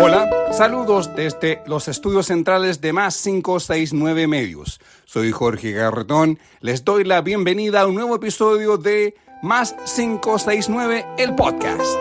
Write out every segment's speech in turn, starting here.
Hola, saludos desde los estudios centrales de Más 569 Medios. Soy Jorge Garretón, les doy la bienvenida a un nuevo episodio de Más 569, el podcast.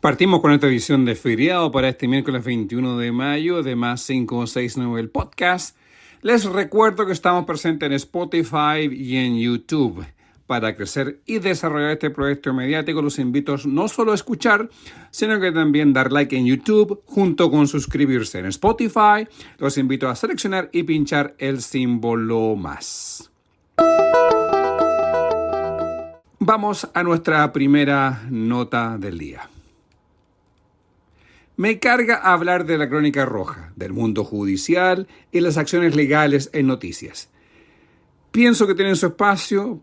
Partimos con esta edición de feriado para este miércoles 21 de mayo de Más 569, el podcast. Les recuerdo que estamos presentes en Spotify y en YouTube. Para crecer y desarrollar este proyecto mediático, los invito no solo a escuchar, sino que también dar like en YouTube, junto con suscribirse en Spotify. Los invito a seleccionar y pinchar el símbolo más. Vamos a nuestra primera nota del día. Me carga hablar de la crónica roja, del mundo judicial y las acciones legales en noticias. Pienso que tienen su espacio,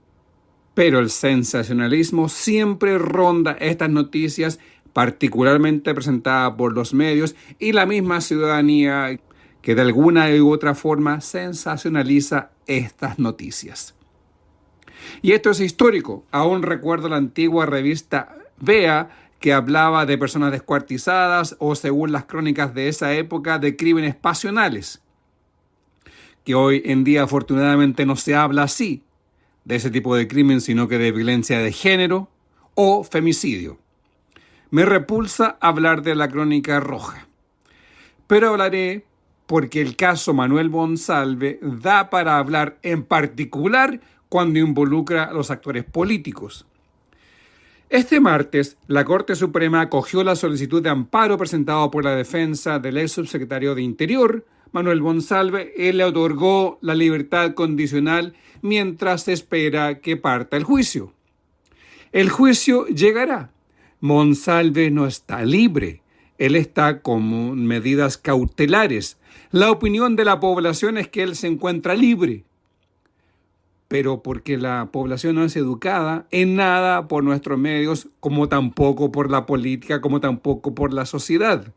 pero el sensacionalismo siempre ronda estas noticias, particularmente presentadas por los medios y la misma ciudadanía que de alguna u otra forma sensacionaliza estas noticias. Y esto es histórico. Aún recuerdo la antigua revista Vea, que hablaba de personas descuartizadas o, según las crónicas de esa época, de crímenes pasionales. Que hoy en día afortunadamente no se habla así de ese tipo de crimen, sino que de violencia de género o femicidio. Me repulsa hablar de la crónica roja, pero hablaré porque el caso Manuel Monsalve da para hablar, en particular cuando involucra a los actores políticos. Este martes, la Corte Suprema acogió la solicitud de amparo presentada por la defensa del ex subsecretario de Interior, Manuel Monsalve. Él le otorgó la libertad condicional mientras se espera que parta el juicio. El juicio llegará. Monsalve no está libre. Él está con medidas cautelares. La opinión de la población es que él se encuentra libre. Pero porque la población no es educada en nada por nuestros medios, como tampoco por la política, como tampoco por la sociedad.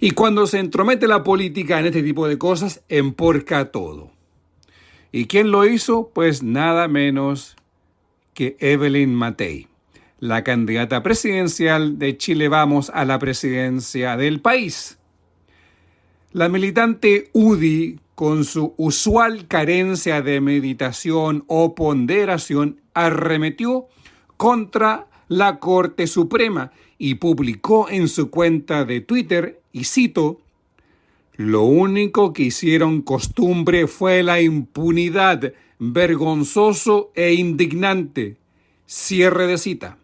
Y cuando se entromete la política en este tipo de cosas, emporca todo. ¿Y quién lo hizo? Pues nada menos que Evelyn Matei, la candidata presidencial de Chile Vamos a la presidencia del país. La militante UDI, con su usual carencia de meditación o ponderación, arremetió contra la Corte Suprema y publicó en su cuenta de Twitter, y cito: "Lo único que hicieron costumbre fue la impunidad, vergonzoso e indignante". Cierre de cita.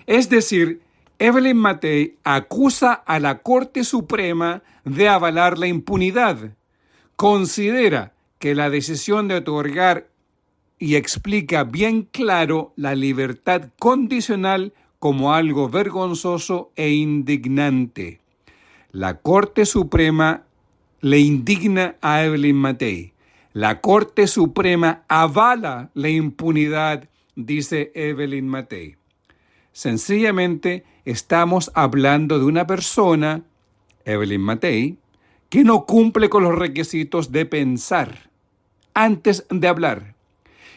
Es decir, Evelyn Matei acusa a la Corte Suprema de avalar la impunidad. Considera que la decisión de otorgar y explica bien claro la libertad condicional como algo vergonzoso e indignante. La Corte Suprema le indigna a Evelyn Matei. La Corte Suprema avala la impunidad, dice Evelyn Matei. Sencillamente estamos hablando de una persona, Evelyn Matei, que no cumple con los requisitos de pensar antes de hablar.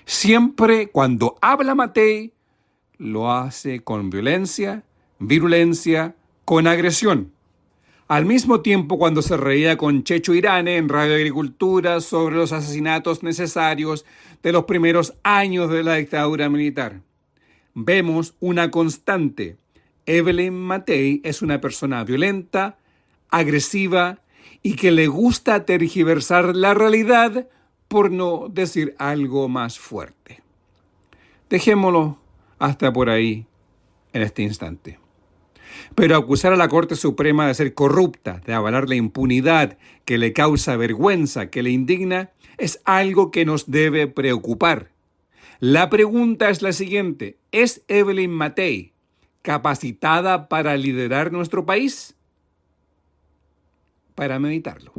Siempre cuando habla Matei, lo hace con violencia, virulencia, con agresión. Al mismo tiempo, cuando se reía con Checho Irane en Radio Agricultura sobre los asesinatos necesarios de los primeros años de la dictadura militar. Vemos una constante. Evelyn Matei es una persona violenta, agresiva y que le gusta tergiversar la realidad, por no decir algo más fuerte. Dejémoslo hasta por ahí en este instante. Pero acusar a la Corte Suprema de ser corrupta, de avalar la impunidad que le causa vergüenza, que le indigna, es algo que nos debe preocupar. La pregunta es la siguiente: ¿es Evelyn Matei capacitada para liderar nuestro país? Para meditarlo.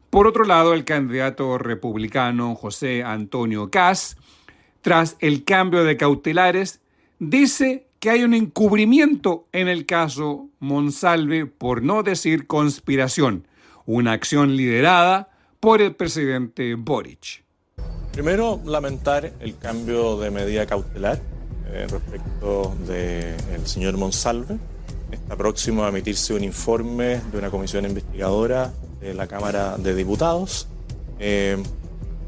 Por otro lado, el candidato republicano José Antonio Kast, tras el cambio de cautelares, dice que hay un encubrimiento en el caso Monsalve, por no decir conspiración, una acción liderada por el presidente Boric. Primero, lamentar el cambio de medida cautelar respecto del señor Monsalve. Está próximo a emitirse un informe de una comisión investigadora de la Cámara de Diputados.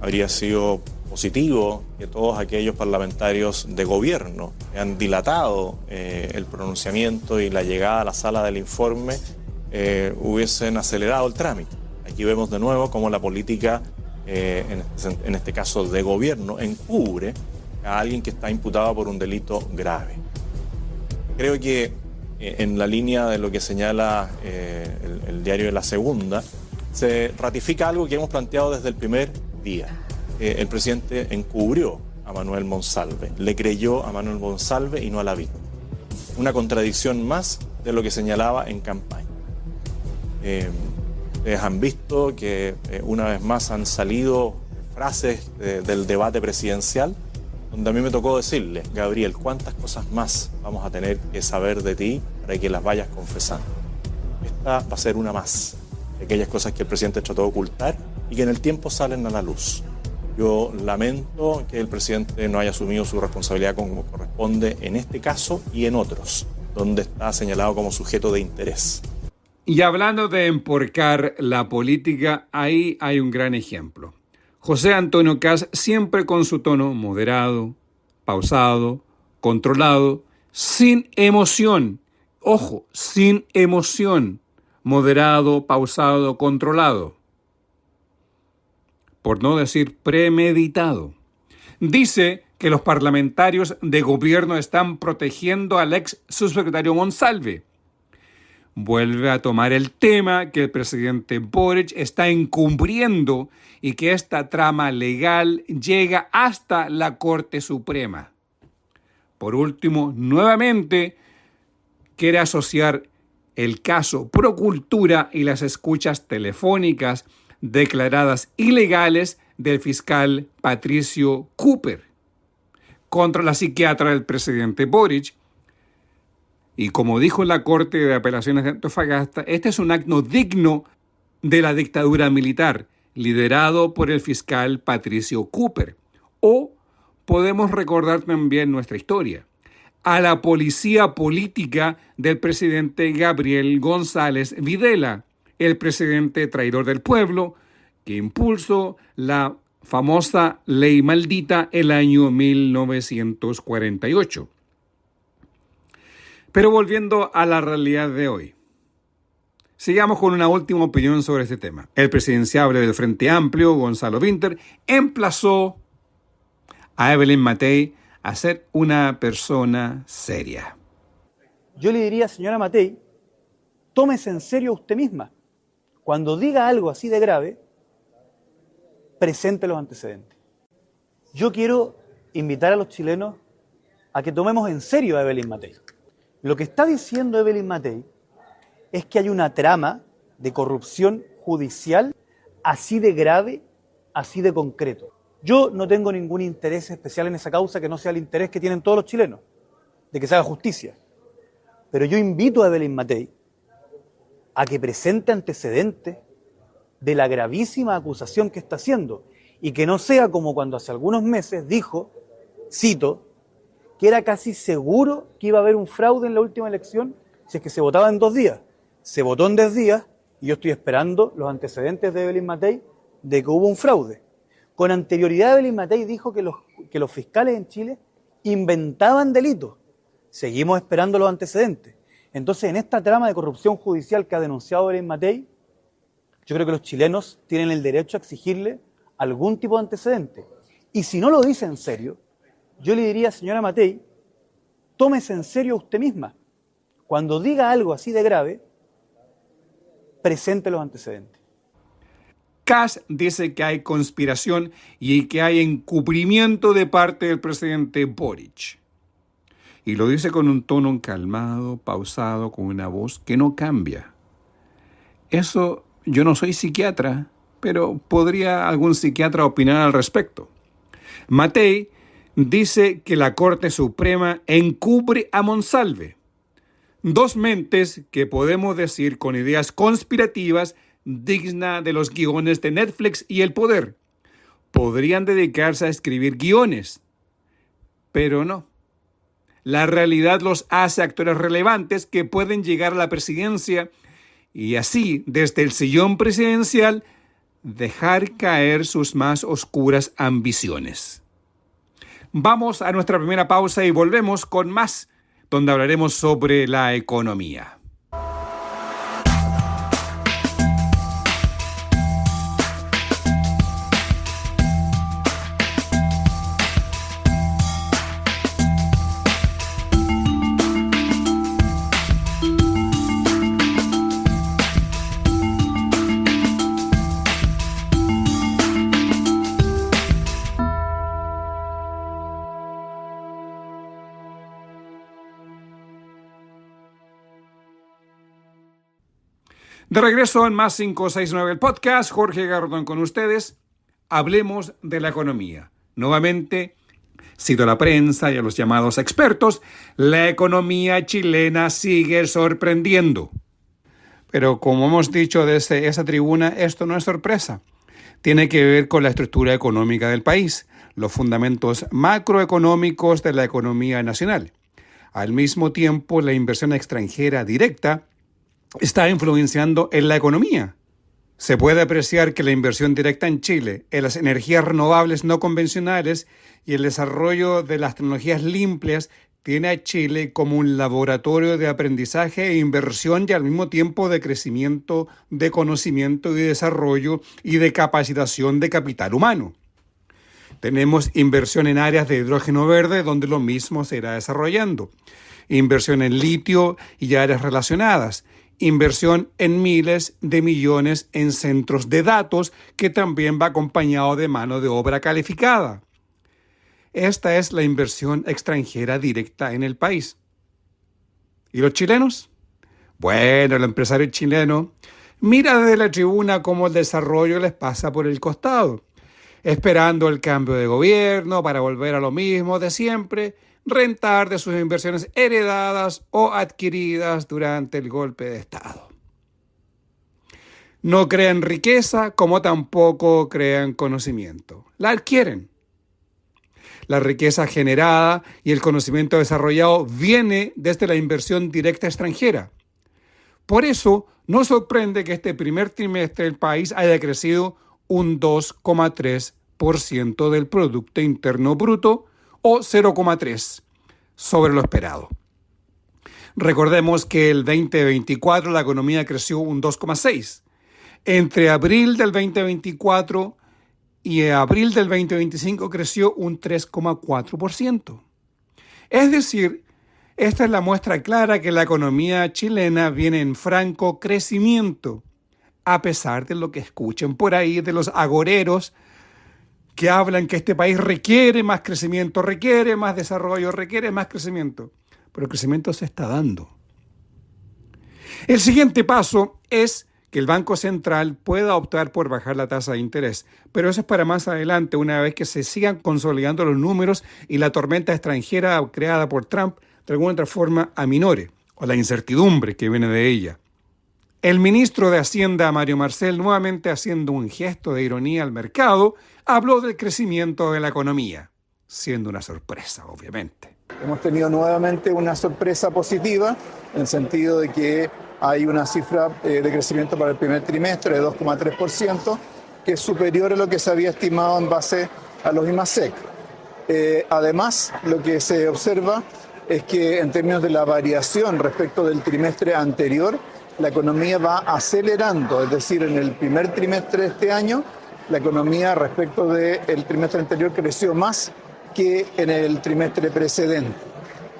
Habría sido positivo que todos aquellos parlamentarios de gobierno que han dilatado el pronunciamiento y la llegada a la sala del informe hubiesen acelerado el trámite. Aquí vemos de nuevo cómo la política, en este caso de gobierno, encubre a alguien que está imputado por un delito grave. Creo que en la línea de lo que señala el diario de La Segunda, se ratifica algo que hemos planteado desde el primer día. El presidente encubrió a Manuel Monsalve, le creyó a Manuel Monsalve y no a la víctima. Una contradicción más de lo que señalaba en campaña. Ustedes han visto que una vez más han salido frases del debate presidencial, donde a mí me tocó decirle: Gabriel, ¿cuántas cosas más vamos a tener que saber de ti para que las vayas confesando? Esta va a ser una más de aquellas cosas que el presidente trató de ocultar y que en el tiempo salen a la luz. Yo lamento que el presidente no haya asumido su responsabilidad como corresponde en este caso y en otros, donde está señalado como sujeto de interés. Y hablando de emporcar la política, ahí hay un gran ejemplo. José Antonio Kast, siempre con su tono moderado, pausado, controlado, sin emoción. Ojo, sin emoción. Moderado, pausado, controlado. Por no decir premeditado. Dice que los parlamentarios de gobierno están protegiendo al ex subsecretario Monsalve. Vuelve a tomar el tema que el presidente Boric está encubriendo y que esta trama legal llega hasta la Corte Suprema. Por último, nuevamente quiere asociar el caso Procultura y las escuchas telefónicas declaradas ilegales del fiscal Patricio Cooper contra la psiquiatra del presidente Boric. Y como dijo la Corte de Apelaciones de Antofagasta, este es un acto digno de la dictadura militar, liderado por el fiscal Patricio Cooper. O podemos recordar también nuestra historia, a la policía política del presidente Gabriel González Videla, el presidente traidor del pueblo, que impulsó la famosa ley maldita el año 1948. Pero volviendo a la realidad de hoy, sigamos con una última opinión sobre este tema. El presidenciable del Frente Amplio, Gonzalo Vinter, emplazó a Evelyn Matei a ser una persona seria. Yo le diría, señora Matei, tómese en serio a usted misma. Cuando diga algo así de grave, presente los antecedentes. Yo quiero invitar a los chilenos a que tomemos en serio a Evelyn Matei. Lo que está diciendo Evelyn Matei es que hay una trama de corrupción judicial así de grave, así de concreto. Yo no tengo ningún interés especial en esa causa que no sea el interés que tienen todos los chilenos, de que se haga justicia. Pero yo invito a Evelyn Matei a que presente antecedentes de la gravísima acusación que está haciendo y que no sea como cuando hace algunos meses dijo, cito, que era casi seguro que iba a haber un fraude en la última elección si es que se votaba en 2 días. Se votó en 10 días y yo estoy esperando los antecedentes de Evelyn Matei de que hubo un fraude. Con anterioridad Evelyn Matei dijo que los fiscales en Chile inventaban delitos. Seguimos esperando los antecedentes. Entonces, en esta trama de corrupción judicial que ha denunciado Evelyn Matei, yo creo que los chilenos tienen el derecho a exigirle algún tipo de antecedente. Y si no lo dice en serio, yo le diría, señora Matei, tómese en serio a usted misma. Cuando diga algo así de grave, presente los antecedentes. Kast dice que hay conspiración y que hay encubrimiento de parte del presidente Boric. Y lo dice con un tono calmado, pausado, con una voz que no cambia. Eso, yo no soy psiquiatra, pero podría algún psiquiatra opinar al respecto. Matei dice que la Corte Suprema encubre a Monsalve. Dos mentes que podemos decir con ideas conspirativas dignas de los guiones de Netflix y El Poder. Podrían dedicarse a escribir guiones, pero no. La realidad los hace actores relevantes que pueden llegar a la presidencia y así, desde el sillón presidencial, dejar caer sus más oscuras ambiciones. Vamos a nuestra primera pausa y volvemos con más, donde hablaremos sobre la economía. De regreso en Más 569 el podcast, Jorge Gardón con ustedes. Hablemos de la economía. Nuevamente, cito a la prensa y a los llamados expertos, la economía chilena sigue sorprendiendo. Pero como hemos dicho desde esa tribuna, esto no es sorpresa. Tiene que ver con la estructura económica del país, los fundamentos macroeconómicos de la economía nacional. Al mismo tiempo, la inversión extranjera directa está influenciando en la economía. Se puede apreciar que la inversión directa en Chile, en las energías renovables no convencionales y el desarrollo de las tecnologías limpias tiene a Chile como un laboratorio de aprendizaje e inversión y al mismo tiempo de crecimiento, de conocimiento y desarrollo y de capacitación de capital humano. Tenemos inversión en áreas de hidrógeno verde donde lo mismo se irá desarrollando. Inversión en litio y áreas relacionadas. Inversión en miles de millones en centros de datos que también va acompañado de mano de obra calificada. Esta es la inversión extranjera directa en el país. ¿Y los chilenos? Bueno, el empresario chileno mira desde la tribuna cómo el desarrollo les pasa por el costado, esperando el cambio de gobierno para volver a lo mismo de siempre, rentar de sus inversiones heredadas o adquiridas durante el golpe de Estado. No crean riqueza como tampoco crean conocimiento. La adquieren. La riqueza generada y el conocimiento desarrollado viene desde la inversión directa extranjera. Por eso, no sorprende que este primer trimestre el país haya crecido un 2,3% del Producto Interno Bruto, o 0,3 sobre lo esperado. Recordemos que el 2024 la economía creció un 2,6. Entre abril del 2024 y abril del 2025 creció un 3,4%. Es decir, esta es la muestra clara que la economía chilena viene en franco crecimiento, a pesar de lo que escuchen por ahí de los agoreros que hablan que este país requiere más crecimiento, requiere más desarrollo, requiere más crecimiento. Pero el crecimiento se está dando. El siguiente paso es que el Banco Central pueda optar por bajar la tasa de interés. Pero eso es para más adelante, una vez que se sigan consolidando los números y la tormenta extranjera creada por Trump de alguna otra forma aminore, o la incertidumbre que viene de ella. El ministro de Hacienda, Mario Marcel, nuevamente haciendo un gesto de ironía al mercado, habló del crecimiento de la economía, siendo una sorpresa, obviamente. Hemos tenido nuevamente una sorpresa positiva, en el sentido de que hay una cifra de crecimiento para el primer trimestre de 2,3%, que es superior a lo que se había estimado en base a los IMASEC. Además, lo que se observa es que en términos de la variación respecto del trimestre anterior, la economía va acelerando, es decir, en el primer trimestre de este año, la economía respecto del trimestre anterior creció más que en el trimestre precedente.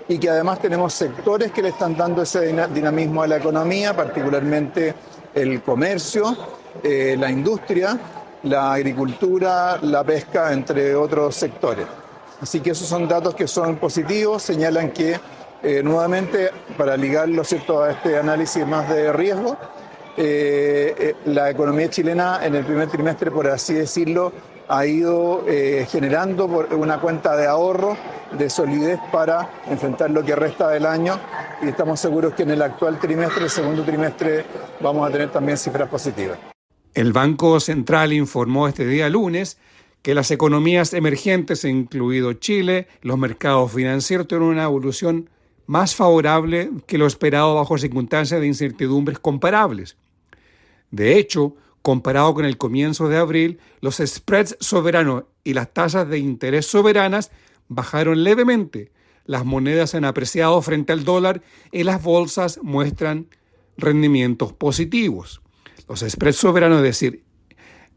Y que además tenemos sectores que le están dando ese dinamismo a la economía, particularmente el comercio, la industria, la agricultura, la pesca, entre otros sectores. Así que esos son datos que son positivos, señalan que nuevamente, para ligarlo, ¿cierto?, a este análisis más de riesgo, la economía chilena en el primer trimestre, por así decirlo, ha ido generando una cuenta de ahorro, de solidez para enfrentar lo que resta del año, y estamos seguros que en el actual trimestre, el segundo trimestre, vamos a tener también cifras positivas. El Banco Central informó este día lunes que las economías emergentes, incluido Chile, los mercados financieros, tuvieron una evolución más favorable que lo esperado bajo circunstancias de incertidumbres comparables. De hecho, comparado con el comienzo de abril, los spreads soberanos y las tasas de interés soberanas bajaron levemente. Las monedas han apreciado frente al dólar y las bolsas muestran rendimientos positivos. Los spreads soberanos, es decir,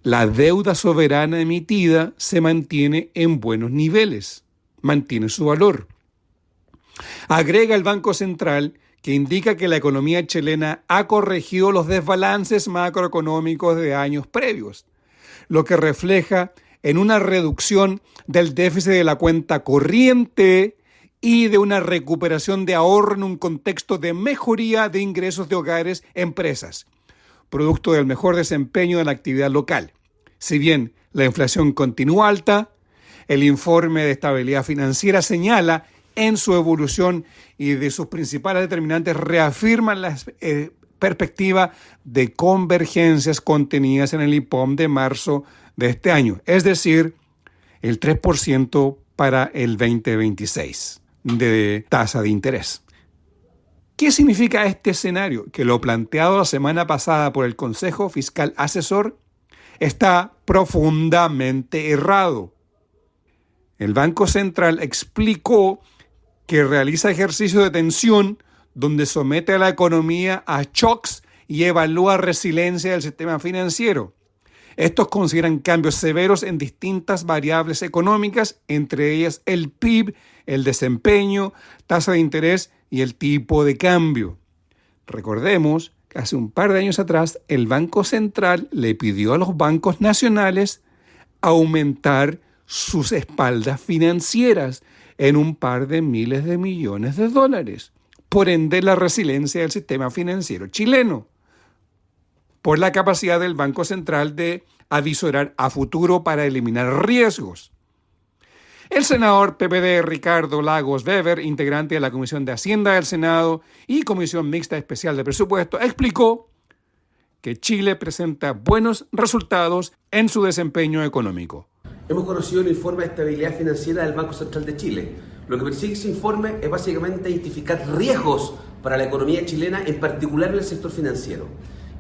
la deuda soberana emitida, se mantiene en buenos niveles, mantiene su valor. Agrega el Banco Central que indica que la economía chilena ha corregido los desbalances macroeconómicos de años previos, lo que refleja en una reducción del déficit de la cuenta corriente y de una recuperación de ahorro en un contexto de mejoría de ingresos de hogares y empresas, producto del mejor desempeño de la actividad local. Si bien la inflación continúa alta, el informe de estabilidad financiera señala en su evolución y de sus principales determinantes reafirman la perspectiva de convergencias contenidas en el IPOM de marzo de este año, es decir, el 3% para el 2026 de tasa de interés. ¿Qué significa este escenario? Que lo planteado la semana pasada por el Consejo Fiscal Asesor está profundamente errado. El Banco Central explicó que realiza ejercicio de tensión donde somete a la economía a shocks y evalúa resiliencia del sistema financiero. Estos consideran cambios severos en distintas variables económicas, entre ellas el PIB, el desempeño, tasa de interés y el tipo de cambio. Recordemos que hace un par de años atrás el Banco Central le pidió a los bancos nacionales aumentar sus espaldas financieras en un par de miles de millones de dólares. Por ende, la resiliencia del sistema financiero chileno, por la capacidad del Banco Central de avisorar a futuro para eliminar riesgos. El senador PPD Ricardo Lagos Weber, integrante de la Comisión de Hacienda del Senado y Comisión Mixta Especial de Presupuesto, explicó que Chile presenta buenos resultados en su desempeño económico. Hemos conocido el informe de estabilidad financiera del Banco Central de Chile. Lo que persigue ese informe es básicamente identificar riesgos para la economía chilena, en particular en el sector financiero.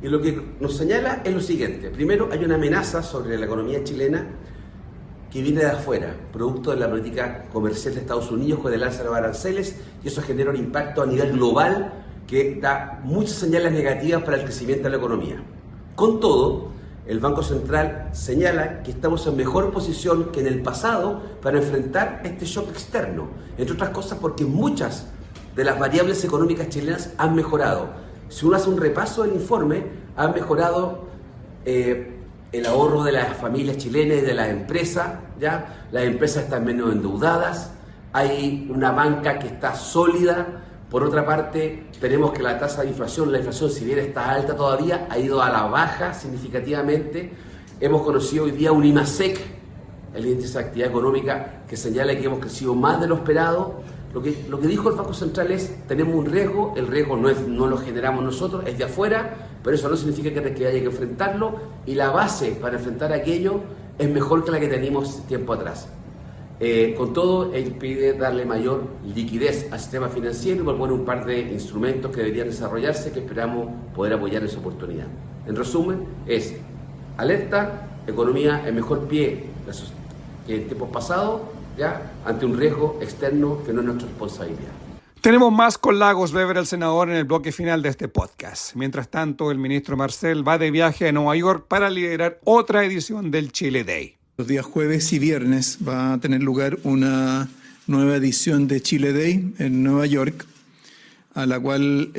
Y lo que nos señala es lo siguiente. Primero, hay una amenaza sobre la economía chilena que viene de afuera, producto de la política comercial de Estados Unidos con el alza de los aranceles, y eso genera un impacto a nivel global que da muchas señales negativas para el crecimiento de la economía. Con todo, el Banco Central señala que estamos en mejor posición que en el pasado para enfrentar este shock externo, entre otras cosas porque muchas de las variables económicas chilenas han mejorado. Si uno hace un repaso del informe, han mejorado el ahorro de las familias chilenas y de las empresas, ¿ya? Las empresas están menos endeudadas, hay una banca que está sólida. Por otra parte, tenemos que la tasa de inflación, la inflación si bien está alta todavía, ha ido a la baja significativamente. Hemos conocido hoy día un IMASEC, el índice de actividad económica, que señala que hemos crecido más de lo esperado. Lo que dijo el Banco Central es, tenemos un riesgo, el riesgo no lo generamos nosotros, es de afuera, pero eso no significa que haya que enfrentarlo, y la base para enfrentar aquello es mejor que la que teníamos tiempo atrás. Con todo, él pide darle mayor liquidez al sistema financiero y propone un par de instrumentos que deberían desarrollarse que esperamos poder apoyar en esa oportunidad. En resumen, es alerta, economía en mejor pie que en tiempos pasados, ya ante un riesgo externo que no es nuestra responsabilidad. Tenemos más con Lagos Weber, el senador, en el bloque final de este podcast. Mientras tanto, el ministro Marcel va de viaje a Nueva York para liderar otra edición del Chile Day. Los días jueves y viernes va a tener lugar una nueva edición de Chile Day en Nueva York, en la cual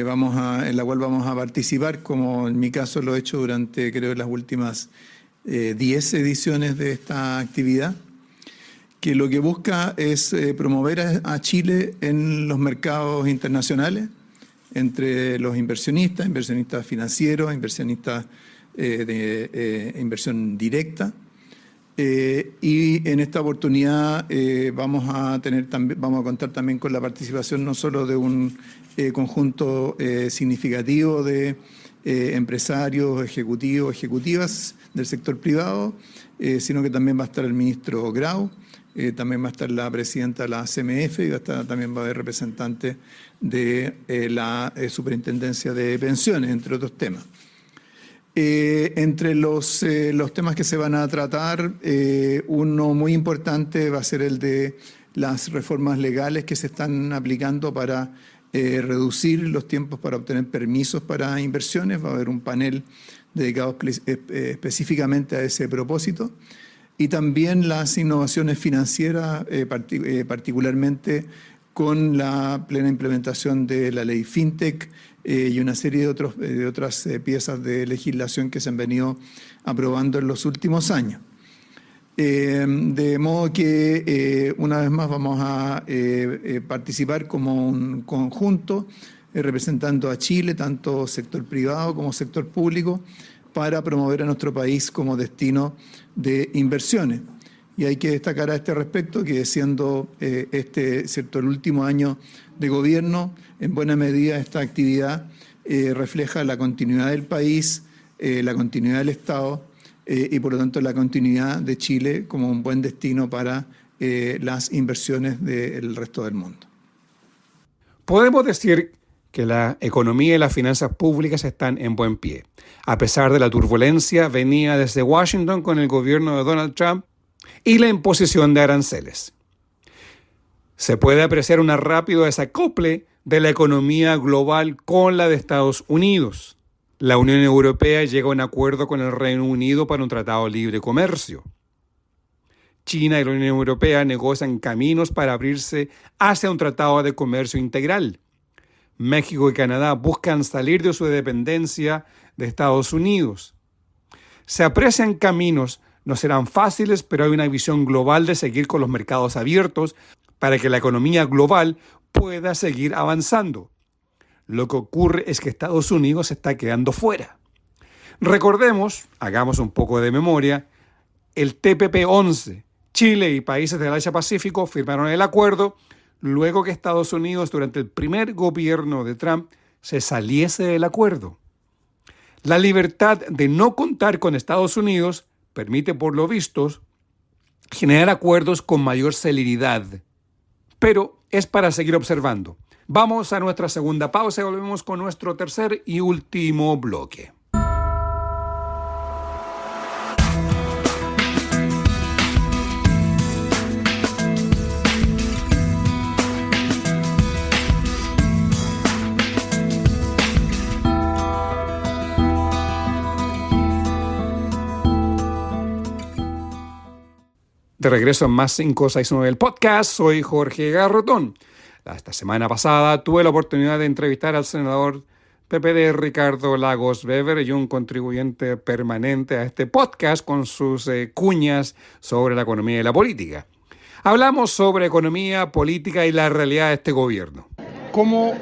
vamos a participar, como en mi caso lo he hecho durante, creo, las últimas 10 ediciones de esta actividad, que lo que busca es promover a Chile en los mercados internacionales, entre los inversionistas financieros, inversionistas de inversión directa, Y en esta oportunidad vamos a contar también con la participación no solo de un conjunto significativo de empresarios, ejecutivas del sector privado, sino que también va a estar el ministro Grau, también va a estar la presidenta de la CMF y también va a haber representantes de la Superintendencia de Pensiones, entre otros temas. Entre los temas que se van a tratar, uno muy importante va a ser el de las reformas legales que se están aplicando para reducir los tiempos para obtener permisos para inversiones. Va a haber un panel dedicado específicamente a ese propósito. Y también las innovaciones financieras, particularmente con la plena implementación de la ley FinTech y una serie de otras piezas de legislación que se han venido aprobando en los últimos años. De modo que una vez más vamos a participar como un conjunto representando a Chile, tanto sector privado como sector público, para promover a nuestro país como destino de inversiones. Y hay que destacar a este respecto que siendo el último año de gobierno, en buena medida esta actividad refleja la continuidad del país, la continuidad del Estado y por lo tanto la continuidad de Chile como un buen destino para las inversiones del resto del mundo. Podemos decir que la economía y las finanzas públicas están en buen pie. A pesar de la turbulencia venida desde Washington con el gobierno de Donald Trump y la imposición de aranceles. Se puede apreciar un rápido desacople de la economía global con la de Estados Unidos. La Unión Europea llega a un acuerdo con el Reino Unido para un tratado de libre comercio. China y la Unión Europea negocian caminos para abrirse hacia un tratado de comercio integral. México y Canadá buscan salir de su dependencia de Estados Unidos. Se aprecian caminos, no serán fáciles, pero hay una visión global de seguir con los mercados abiertos para que la economía global pueda seguir avanzando. Lo que ocurre es que Estados Unidos se está quedando fuera. Recordemos, hagamos un poco de memoria, el TPP-11. Chile y países del Asia-Pacífico firmaron el acuerdo luego que Estados Unidos, durante el primer gobierno de Trump, se saliese del acuerdo. La libertad de no contar con Estados Unidos permite, por lo visto, generar acuerdos con mayor celeridad. Pero es para seguir observando. Vamos a nuestra segunda pausa y volvemos con nuestro tercer y último bloque. De regreso en Más 569 el podcast, soy Jorge Garrotón. Esta semana pasada tuve la oportunidad de entrevistar al senador PPD Ricardo Lagos Weber y un contribuyente permanente a este podcast con sus cuñas sobre la economía y la política. Hablamos sobre economía, política y la realidad de este gobierno. ¿Cómo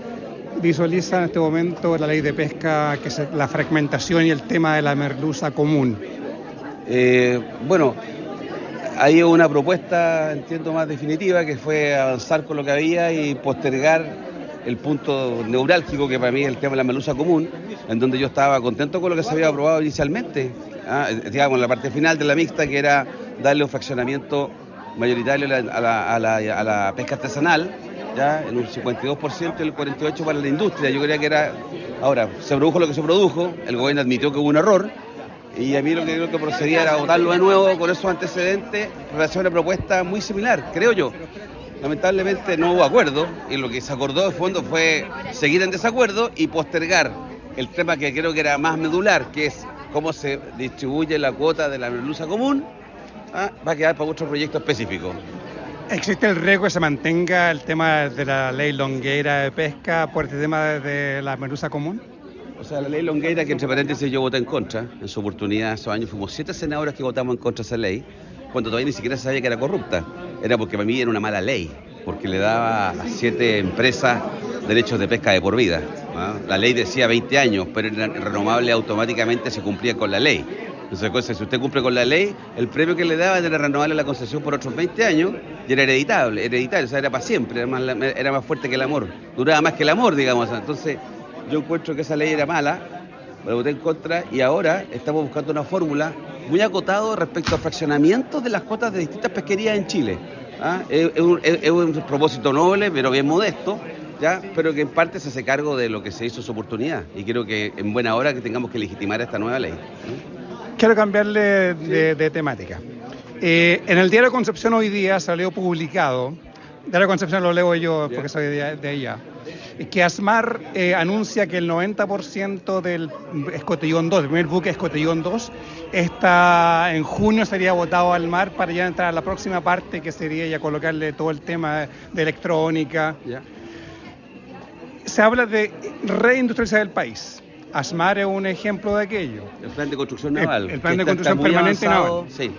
visualiza en este momento la ley de pesca, que es la fragmentación y el tema de la merluza común? Hay una propuesta, entiendo, más definitiva, que fue avanzar con lo que había y postergar el punto neurálgico, que para mí es el tema de la merluza común, en donde yo estaba contento con lo que se había aprobado inicialmente, digamos, la parte final de la mixta, que era darle un fraccionamiento mayoritario a la pesca artesanal, ya en un 52% y el 48% para la industria. Yo creía que era... Ahora, se produjo lo que se produjo, el gobierno admitió que hubo un error, y a mí lo que creo que procedía era votarlo de nuevo con esos antecedentes, relación a una propuesta muy similar, creo yo. Lamentablemente no hubo acuerdo, y lo que se acordó de fondo fue seguir en desacuerdo y postergar el tema que creo que era más medular, que es cómo se distribuye la cuota de la merluza común, va a quedar para otro proyecto específico. ¿Existe el riesgo que se mantenga el tema de la ley longueira de pesca por este tema de la merluza común? O sea, la ley longueira, que entre paréntesis yo voté en contra, en su oportunidad, esos años fuimos 7 senadores que votamos en contra de esa ley, cuando todavía ni siquiera se sabía que era corrupta. Era porque para mí era una mala ley, porque le daba a 7 empresas derechos de pesca de por vida. La ley decía 20 años, pero era renovable automáticamente, se cumplía con la ley. Entonces, si usted cumple con la ley, el premio que le daban era renovarle la concesión por otros 20 años y era hereditario, o sea, era para siempre, era más fuerte que el amor, duraba más que el amor, digamos. Entonces, yo encuentro que esa ley era mala, me voté en contra y ahora estamos buscando una fórmula muy acotado respecto a fraccionamientos de las cuotas de distintas pesquerías en Chile. Es un propósito noble, pero bien modesto, ¿ya? Pero que en parte se hace cargo de lo que se hizo su oportunidad y creo que en buena hora que tengamos que legitimar esta nueva ley. Quiero cambiarle de temática. En el Diario de Concepción hoy día salió publicado, Diario de Concepción lo leo yo porque soy de allá, que ASMAR anuncia que el 90% del Escotillón 2, el primer buque Escotillón 2, en junio sería botado al mar para ya entrar a la próxima parte, que sería ya colocarle todo el tema de electrónica. ¿Ya? Se habla de reindustrializar el país. ASMAR es un ejemplo de aquello. El plan de construcción naval. El plan de construcción permanente naval. Sí.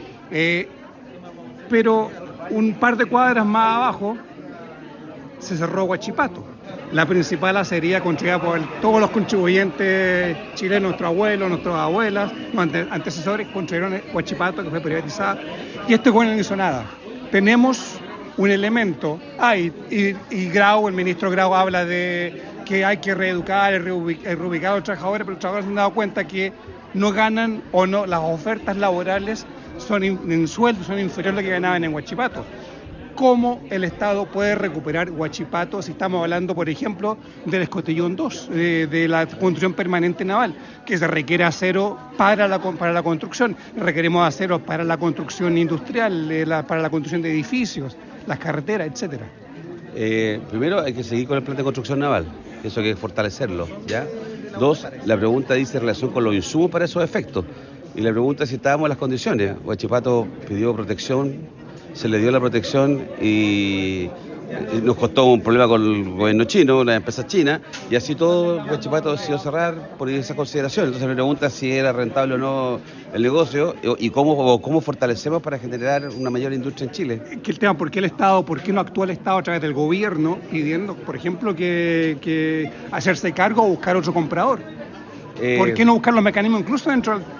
Pero un par de cuadras más abajo se cerró Huachipato. La principal acería construida por todos los contribuyentes chilenos, nuestros abuelos, nuestras abuelas, nuestros antecesores construyeron Huachipato, que fue privatizada, y este gobierno no hizo nada. Tenemos un elemento, y Grau, el ministro Grau habla de que hay que reeducar, reubicar a los trabajadores, pero los trabajadores se han dado cuenta que no ganan o no, las ofertas laborales en sueldo son inferiores a lo que ganaban en Huachipato. ¿Cómo el Estado puede recuperar Huachipato si estamos hablando, por ejemplo, del Escotillón 2, de la construcción permanente naval, que se requiere acero para la construcción, requerimos acero para la construcción industrial, para la construcción de edificios, las carreteras, etcétera? Primero hay que seguir con el plan de construcción naval, eso hay que fortalecerlo, ¿ya? Dos, la pregunta dice relación con los insumos para esos efectos, y la pregunta es si estábamos en las condiciones. Huachipato pidió protección, se le dio la protección y nos costó un problema con el gobierno chino, las empresas chinas, y así todo Huachipato decidió cerrar por esa consideración. Entonces me pregunta si era rentable o no el negocio y cómo fortalecemos para generar una mayor industria en Chile. ¿Qué el tema? ¿Por qué el Estado, por qué no actúa el Estado a través del gobierno pidiendo, por ejemplo, que hacerse cargo o buscar otro comprador? ¿Por qué no buscar los mecanismos incluso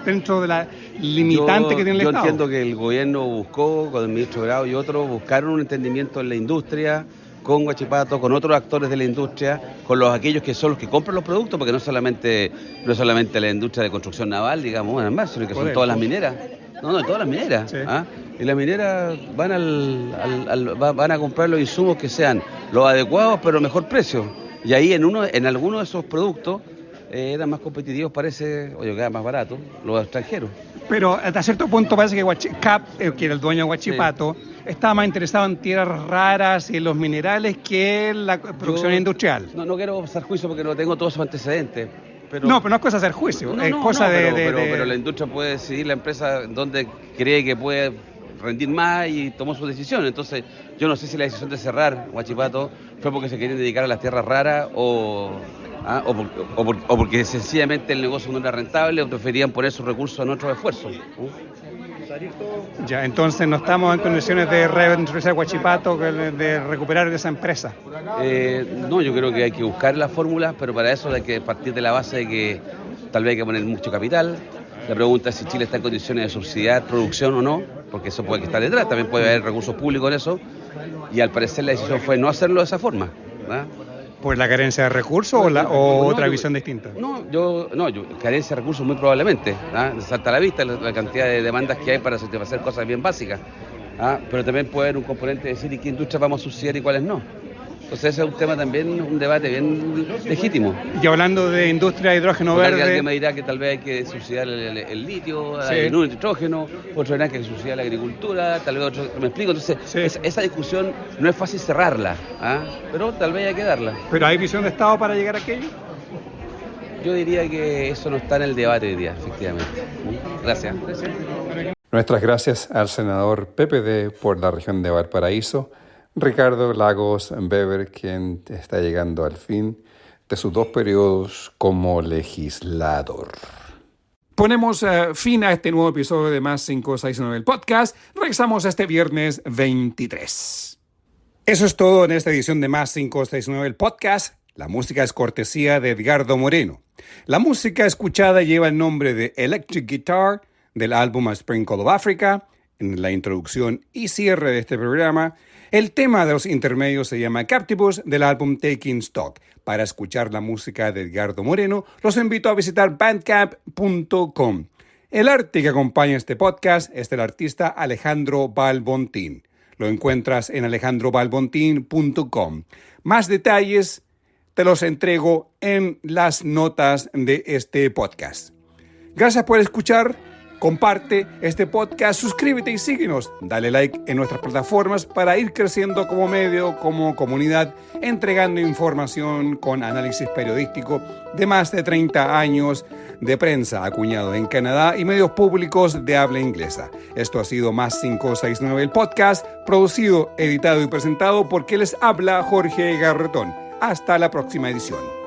dentro de la limitante que tiene el Estado? Yo entiendo que el gobierno buscó, con el ministro Grau y otros, buscaron un entendimiento en la industria, con Huachipato, con otros actores de la industria, con aquellos que son los que compran los productos, porque no es solamente la industria de construcción naval, digamos, nada más, sino que son todas las mineras. No, todas las mineras. Sí. Y las mineras van a comprar los insumos que sean los adecuados, pero a mejor precio. Y ahí en algunos de esos productos eran más competitivos, parece, o quedaban más baratos, los extranjeros. Pero hasta cierto punto parece que CAP, que era el dueño de Huachipato, estaba más interesado en tierras raras y en los minerales que en la producción industrial. No quiero hacer juicio porque no tengo todos esos antecedentes. Pero no es cosa de hacer juicio, es cosa de... Pero la industria puede decidir, la empresa, dónde cree que puede rendir más y tomó su decisión. Entonces, yo no sé si la decisión de cerrar Huachipato fue porque se querían dedicar a las tierras raras o porque sencillamente el negocio no era rentable o preferían poner sus recursos en otros esfuerzos. Ya, entonces no estamos en condiciones de reindustrializar Huachipato, de recuperar esa empresa. No, yo creo que hay que buscar las fórmulas, pero para eso hay que partir de la base de que tal vez hay que poner mucho capital. La pregunta es si Chile está en condiciones de subsidiar producción o no, porque eso puede estar detrás, también puede haber recursos públicos en eso, y al parecer la decisión fue no hacerlo de esa forma, ¿verdad? ¿Por la carencia de recursos o otra visión distinta? Yo carencia de recursos muy probablemente, salta a la vista la cantidad de demandas que hay para satisfacer cosas bien básicas, pero también puede haber un componente de decir y qué industrias vamos a subsidiar y cuáles no. Entonces ese es un tema también, un debate bien legítimo. Y hablando de industria de hidrógeno verde... Alguien me dirá que tal vez hay que subsidiar el litio, el nitrógeno, otro dirá que hay que subsidiar la agricultura, tal vez otro... ¿Me explico? Entonces esa discusión no es fácil cerrarla, pero tal vez hay que darla. ¿Pero hay visión de Estado para llegar a aquello? Yo diría que eso no está en el debate hoy día, efectivamente. Gracias. Nuestras gracias al senador PPD por la región de Valparaíso, Ricardo Lagos Weber, quien está llegando al fin de sus 2 periodos como legislador. Ponemos fin a este nuevo episodio de Más 569 el podcast. Regresamos este viernes 23. Eso es todo en esta edición de Más 569 el podcast. La música es cortesía de Edgardo Moreno. La música escuchada lleva el nombre de Electric Guitar del álbum A Sprinkle of Africa, en la introducción y cierre de este programa. El tema de los intermedios se llama Captivus del álbum Taking Stock. Para escuchar la música de Edgardo Moreno, los invito a visitar bandcamp.com. El arte que acompaña este podcast es del artista Alejandro Balbontín. Lo encuentras en alejandrobalbontin.com. Más detalles te los entrego en las notas de este podcast. Gracias por escuchar. Comparte este podcast, suscríbete y síguenos. Dale like en nuestras plataformas para ir creciendo como medio, como comunidad, entregando información con análisis periodístico de más de 30 años de prensa acuñado en Canadá y medios públicos de habla inglesa. Esto ha sido Más 569, el podcast, producido, editado y presentado por quien les habla Jorge Garretón. Hasta la próxima edición.